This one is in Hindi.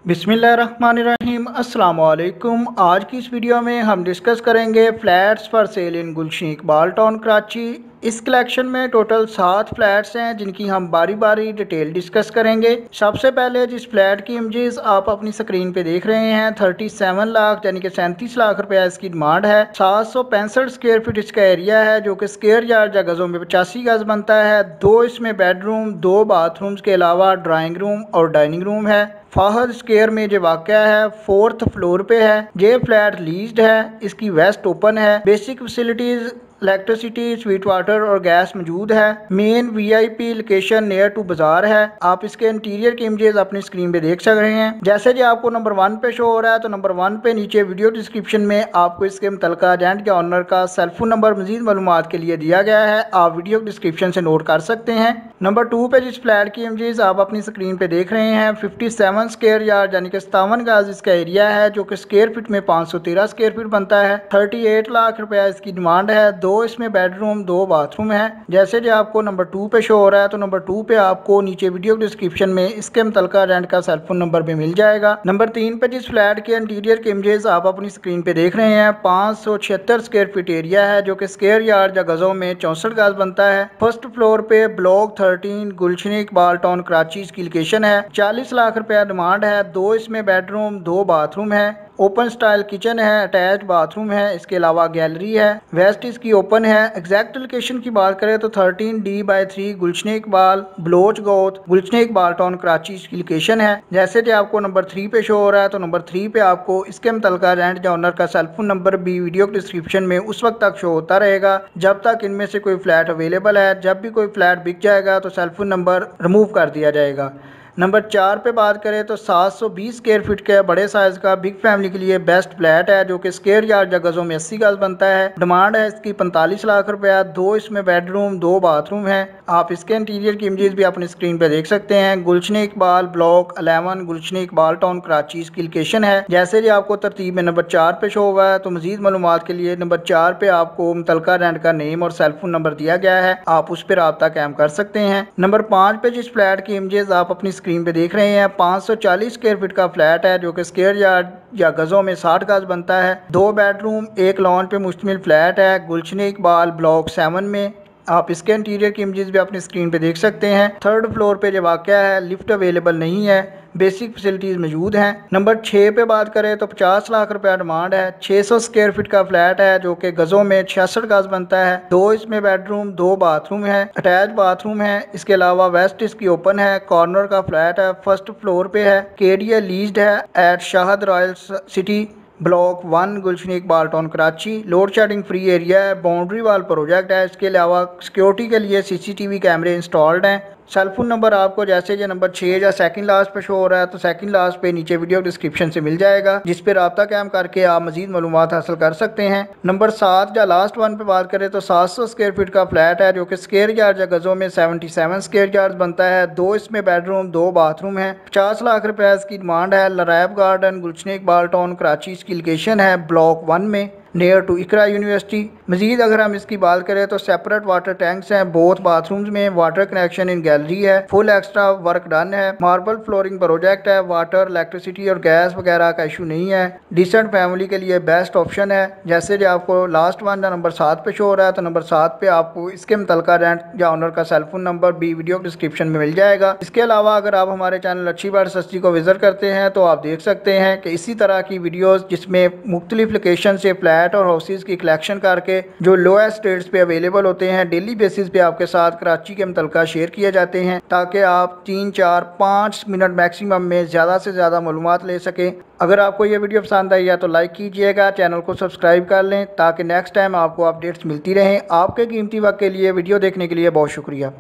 बिस्मिल्लाहिर्रहमानिर्रहीम अस्सलाम वालेकुम। आज की इस वीडियो में हम डिस्कस करेंगे flats for sale in Gulshan Iqbal town Karachi. इस कलेक्शन में टोटल 7 फ्लैट्स हैं जिनकी हम बारी बारी डिटेल डिस्कस करेंगे। सबसे पहले जिस फ्लैट की इमेजेस आप अपनी स्क्रीन पे देख रहे हैं 37 लाख यानी कि 37 लाख रुपया इसकी डिमांड है। 765 स्क्वायर फीट इसका एरिया है जो कि स्क्वायर यार्ड या गज़ों में 85 गज बनता है। 2 इसमें बेडरूम, 2 बाथरूम्स के अलावा ड्राइंग रूम और डाइनिंग रूम है। फाहद स्क्वायर में जो वाक़या है 4th फ्लोर पे है। ये फ्लैट लीज्ड है, इसकी वेस्ट ओपन है। Basic facilities electricity, sweet water और गैस मौजूद है। Main VIP location near to बाजार है। आप इसके इंटीरियर की इमेजेस अपनी स्क्रीन पे देख सक रहे हैं। जैसे कि आपको नंबर 1 पे शो हो रहा है तो नंबर 1 पे नीचे वीडियो डिस्क्रिप्शन में आपको इसके मुतल्लिका एजेंट या ऑनर का सेलफोन नंबर मजीद मालूमात के लिए दिया गया है, आप वीडियो डिस्क्रिप्शन से नोट कर सकते हैं। नंबर 2 पे जिस फ्लैट की इमेजेस आप अपनी स्क्रीन पे देख रहे हैं 57 स्क्वायर यार्ड यानी कि 57 गज इसका एरिया है जो कि स्क्वायर फीट में 513 स्क्वायर फीट बनता है। 38 लाख रुपया इसकी डिमांड है। 2 इसमें बेडरूम, 2 बाथरूम है। जैसे जो आपको नंबर 2 पे शो हो रहा है तो नंबर 2 पे आपको नीचे वीडियो डिस्क्रिप्शन में इसके मुतल्लिका रेंट का सेलफोन नंबर भी मिल जाएगा। नंबर 3 पे जिस फ्लैट के इंटीरियर के इमेजेस आप अपनी स्क्रीन पे देख रहे हैं 576 स्क्वायर फीट एरिया है जो कि स्क्वायर यार्ड या गजों में 64 गज बनता है। फर्स्ट फ्लोर पे ब्लॉक 13 गुलशन इकबाल टाउन कराची इसकी लोकेशन है। 40 लाख रुपया डिमांड है। 2 इसमें बेडरूम, 2 बाथरूम है। ओपन स्टाइल किचन है, अटैच बाथरूम है, इसके अलावा गैलरी है। वेस्ट इसकी ओपन है। एग्जैक्ट लोकेशन की बात करें तो 13D/3 गुलशन इकबाल बलोच गोत गुलशन इकबाल टाउन कराची इसकी लोकेशन है। जैसे कि आपको नंबर 3 पे शो हो रहा है तो नंबर 3 पे आपको इसके मुतल्लिका रेंट या ओनर का सेलफोन नंबर भी वीडियो डिस्क्रिप्शन में उस वक्त तक शो होता रहेगा जब तक इनमें से कोई फ्लैट अवेलेबल है। जब भी कोई फ्लैट बिक जाएगा तो सेलफोन नंबर रिमूव कर दिया जाएगा। नंबर 4 पे बात करें तो 720 स्क्वायर फीट के बड़े साइज का बिग फैमिली के लिए बेस्ट फ्लैट है जो कि स्क्वायर यार्ड या गजों में 80 गज बनता है। डिमांड है इसकी 45 लाख रुपया। 2 इसमें बेडरूम, 2 बाथरूम है। आप इसके इंटीरियर की इमेजेस भी अपनी स्क्रीन पे देख सकते हैं। गुलशन इकबाल ब्लॉक 11 गुलशन इकबाल टाउन कराची इसकी लोकेशन है। जैसे कि आपको तरतीब में नंबर 4 पे शो हुआ है तो मजीद मालूमात के लिए नंबर 4 पे आपको मुतल्लिका रेंट का नेम और सेलफोन नंबर दिया गया है, आप उस पर रब्ता कायम कर सकते हैं। नंबर 5 पे जिस फ्लैट की इमेजेस आप अपनी स्क्रीन पे देख रहे हैं 540 स्क्वायर फीट का फ्लैट है जो कि स्क्वायर यार्ड या गजों में 60 गज बनता है। 2 बेडरूम, 1 लॉन पे मुश्तमिल फ्लैट है गुलशन इकबाल ब्लॉक 7 में। आप इसके इंटीरियर की इमेजेस भी अपनी स्क्रीन पे देख सकते हैं। 3rd फ्लोर पे जो वाक़या है लिफ्ट अवेलेबल नहीं है, बेसिक फैसिलिटीज़ मौजूद हैं। नंबर 6 पे बात करें तो 50 लाख रुपया डिमांड है। 600 स्क्वायर फीट का फ्लैट है जो कि गज़ों में 66 गज बनता है। 2 इसमें बेडरूम, 2 बाथरूम है, अटैच बाथरूम है। इसके अलावा वेस्ट इसकी ओपन है। कॉर्नर का फ्लैट है, फर्स्ट फ्लोर पे है। केडिया लीज्ड है at Shahad royal city block 1 Gulshan Iqbal town Karachi. Load shedding free area है, बाउंड्री वाल प्रोजेक्ट है। इसके अलावा सिक्योरिटी के लिए CCTV कैमरे इंस्टॉल्ड हैं। सेलफोन नंबर आपको जैसे जो नंबर 6 या सेकंड लास्ट पे शो हो रहा है तो सेकंड लास्ट पे नीचे वीडियो डिस्क्रिप्शन से मिल जाएगा जिस पे रब्ता कायम करके आप मजीद मालूमात हासिल कर सकते हैं। नंबर 7 या लास्ट वन पे बात करें तो 700 स्क्वायर फीट का फ्लैट है जो कि स्क्वायर यार्ड या गजों में 77 स्क्वायर यार्ड बनता है। 2 इसमें बेडरूम, 2 बाथरूम है। 50 लाख रुपया इसकी डिमांड है। लरायब गार्डन गुलशन इकबाल टाउन कराची इसकी लोकेशन है ब्लॉक 1 में नियर टू इकरा यूनिवर्सिटी। मजीद अगर हम इसकी बात करें तो सेपरेट वाटर टैंक्स हैं बोथ बाथरूम्स में। वाटर कनेक्शन इन गैलरी है। फुल एक्स्ट्रा वर्क डन है। मार्बल फ्लोरिंग प्रोजेक्ट है। वाटर, इलेक्ट्रिसिटी और गैस वगैरह का इशू नहीं है। डिसेंट फैमिली के लिए बेस्ट ऑप्शन है। जैसे जो आपको लास्ट वन नंबर 7 पे शो हो रहा है तो नंबर 7 पे आपको इसके मुतल्लिका रेंट या ओनर का सेलफोन नंबर भी वीडियो डिस्क्रिप्शन में मिल जाएगा। इसके अलावा अगर आप हमारे चैनल अच्छी बात सस्ती को विजिट करते हैं तो आप देख सकते हैं कि इसी तरह की वीडियोज़ जिसमें मुख्तलिफ लोकेशन से फ्लैट और हाउसेज की कलेक्शन करके जो लोएस्ट रेट्स पे अवेलेबल होते हैं डेली बेसिस पे आपके साथ कराची के मुतल्लिका शेयर किए जाते हैं ताकि आप 3, 4, 5 मिनट मैक्सिमम में ज़्यादा से ज़्यादा मालूमात ले सकें। अगर आपको ये वीडियो पसंद आई है तो लाइक कीजिएगा, चैनल को सब्सक्राइब कर लें ताकि नेक्स्ट टाइम आपको अपडेट्स मिलती रहें। आपके कीमती वक्त के लिए वीडियो देखने के लिए बहुत शुक्रिया।